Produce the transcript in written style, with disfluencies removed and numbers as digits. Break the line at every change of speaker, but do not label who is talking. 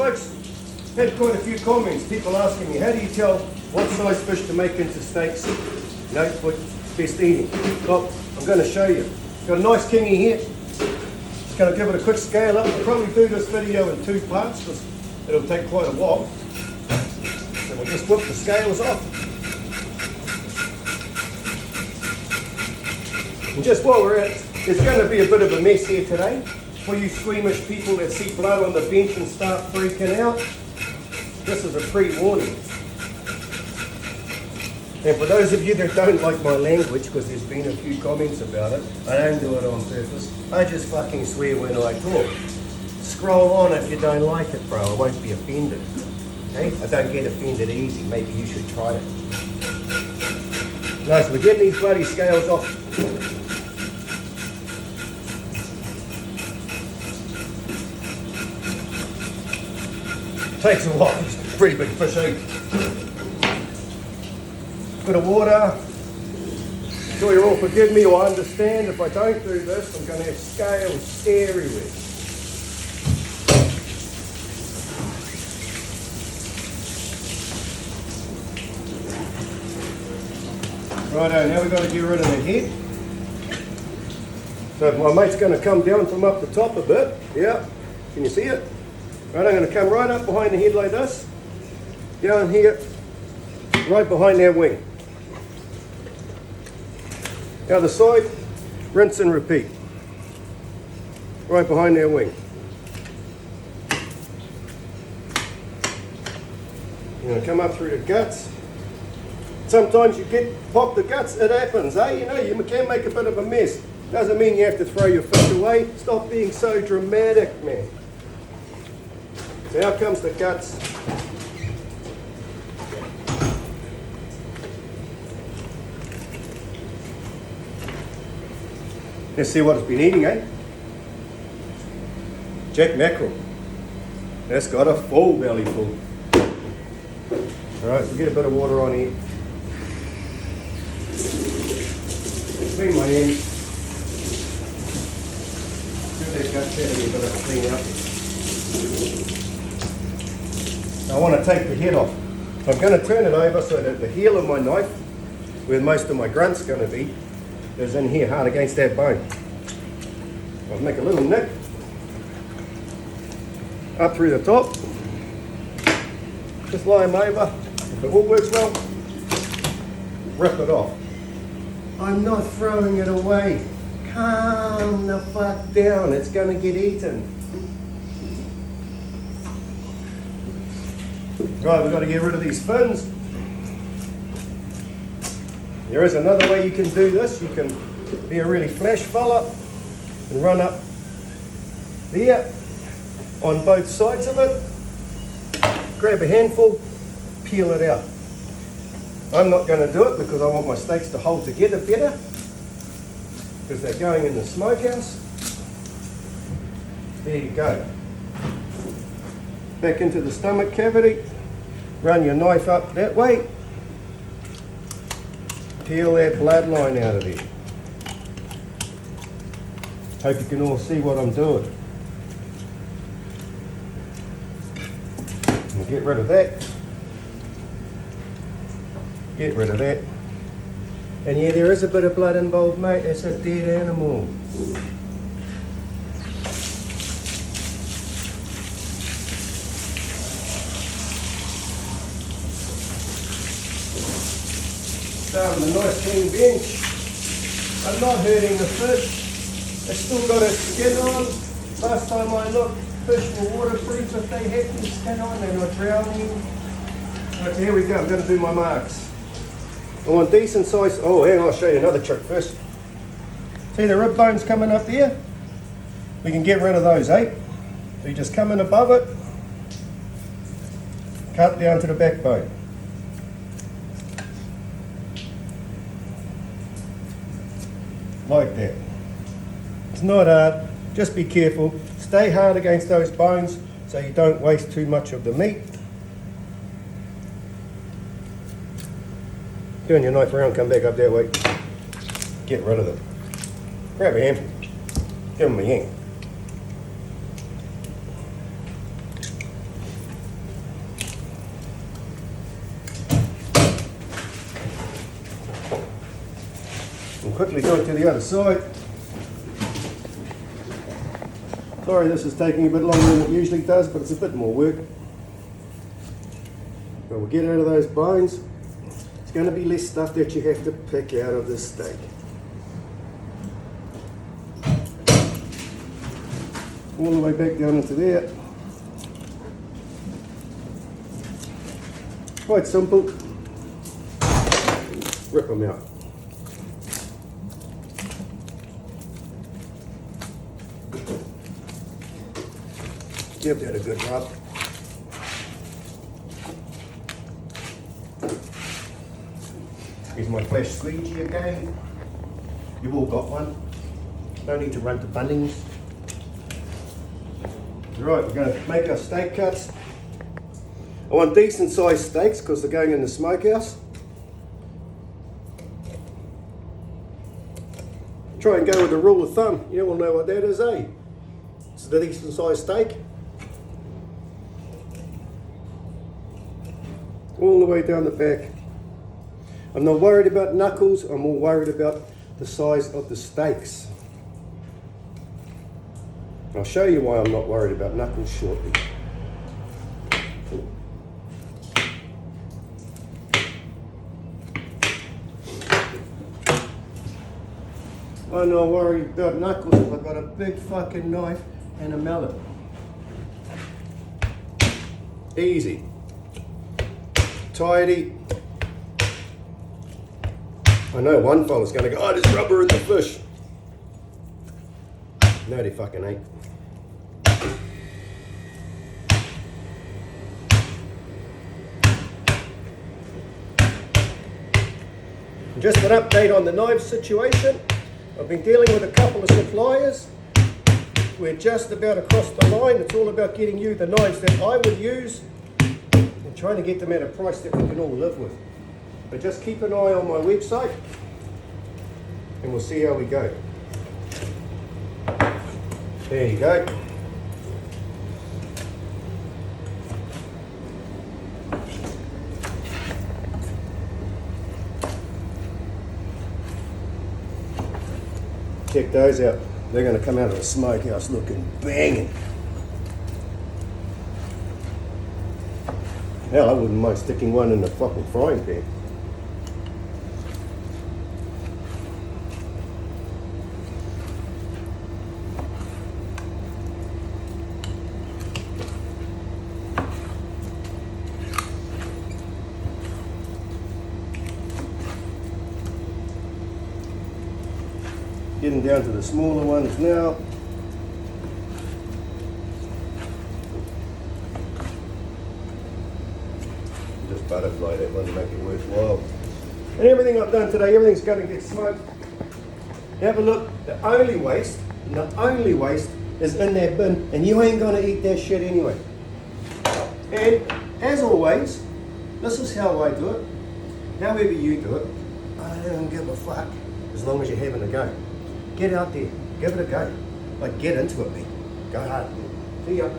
folks, had quite a few comments. People asking me, how do you tell what size fish to make into steaks? You know, for best eating. Well, I'm going to show you. Got a nice kingy here. Just going to give it a quick scale up. I'll probably do this video in 2 parts because it'll take quite a while. So we'll just whip the scales off. And just while we're at it, there's going to be a bit of a mess here today. For you squeamish people that see blood on the bench and start freaking out, this is a pre-warning. And for those of you that don't like my language, because there's been a few comments about it, I don't do it on purpose. I just fucking swear when I talk. Scroll on if you don't like it, bro. I won't be offended. Okay? I don't get offended easy. Maybe you should try it. Nice, we're getting these bloody scales off. Takes a while. It's a pretty big fish, eh? Bit of water. Sure you all forgive me or understand if I don't do this, I'm going to have scales everywhere. Righto, now we've got to get rid of the head. So my mate's going to come down from up the top a bit. Yeah, can you see it? Right, I'm going to come right up behind the head like this. Down here, right behind that wing. The other side, rinse and repeat. Right behind their wing. You're going to come up through the guts. Sometimes you pop the guts, it happens, eh? You know, you can make a bit of a mess. Doesn't mean you have to throw your fish away. Stop being so dramatic, man. So out comes the guts. Let's see what it's been eating, eh? Jack mackerel. That's got a full belly full. Alright, so get a bit of water on here. Clean my hands. Get that guts out of here, but I'll clean up. I want to take the head off. So I'm going to turn it over so that the heel of my knife, where most of my grunt's going to be, is in here, hard against that bone. I'll make a little nick up through the top. Just lie them over. If it all works well, rip it off. I'm not throwing it away. Calm the fuck down. It's going to get eaten. Right, we've got to get rid of these fins. There is another way you can do this. You can be a really flash fella and run up there on both sides of it. Grab a handful, peel it out. I'm not going to do it because I want my steaks to hold together better because they're going in the smokehouse. There you go. Back into the stomach cavity. Run your knife up that way. Peel that bloodline out of there. Hope you can all see what I'm doing. We'll get rid of that. Get rid of that. And yeah, there is a bit of blood involved, mate. It's a dead animal. Starting a nice clean bench. I'm not hurting the fish. It's still got its skin on. Last time I looked, fish were waterproof if they had their skin on. They're not drowning. Right, so here we go. I'm going to do my marks. I want decent size. Oh, hang on, I'll show you another trick first. See the rib bones coming up there? We can get rid of those, eh? So you just come in above it, cut down to the backbone. Like that. It's not hard, just be careful. Stay hard against those bones so you don't waste too much of the meat. Turn your knife around, come back up that way. Get rid of them. Grab a handful. Give them a yank. quickly go to the other side. Sorry this is taking a bit longer than it usually does, but it's a bit more work. But we'll get out of those bones. It's going to be less stuff that you have to pick out of this steak. All the way back down into there. Quite simple. Rip them out. Give that a good rub. Here's my flash squeegee again. You've all got one. No need to run to Bunnings. Right, we're going to make our steak cuts. I want decent sized steaks because they're going in the smokehouse. Try and go with a rule of thumb. You all know what that is, eh? It's a decent sized steak. All the way down the back. I'm not worried about knuckles, I'm more worried about the size of the steaks. I'll show you why I'm not worried about knuckles shortly. I'm not worried about knuckles if I've got a big fucking knife and a mallet. Easy. Tidy. I know one fella's going to go, oh, there's rubber in the fish. No, they fucking ain't. Just an update on the knife situation. I've been dealing with a couple of suppliers. We're just about across the line. It's all about getting you the knives that I would use and trying to get them at a price that we can all live with. But just keep an eye on my website and we'll see how we go. There you go. Check those out. They're going to come out of the smokehouse looking banging. Hell, I wouldn't mind sticking one in the fucking frying pan. Getting down to the smaller ones now. Just butterfly that one to make it worthwhile. And everything I've done today, everything's going to get smoked. Have a look. The only waste is in that bin, and you ain't going to eat that shit anyway. And as always, this is how I do it. However you do it, I don't give a fuck as long as you're having a go. Get out there, give it a go. Like, get into it, man. Go hard. See ya.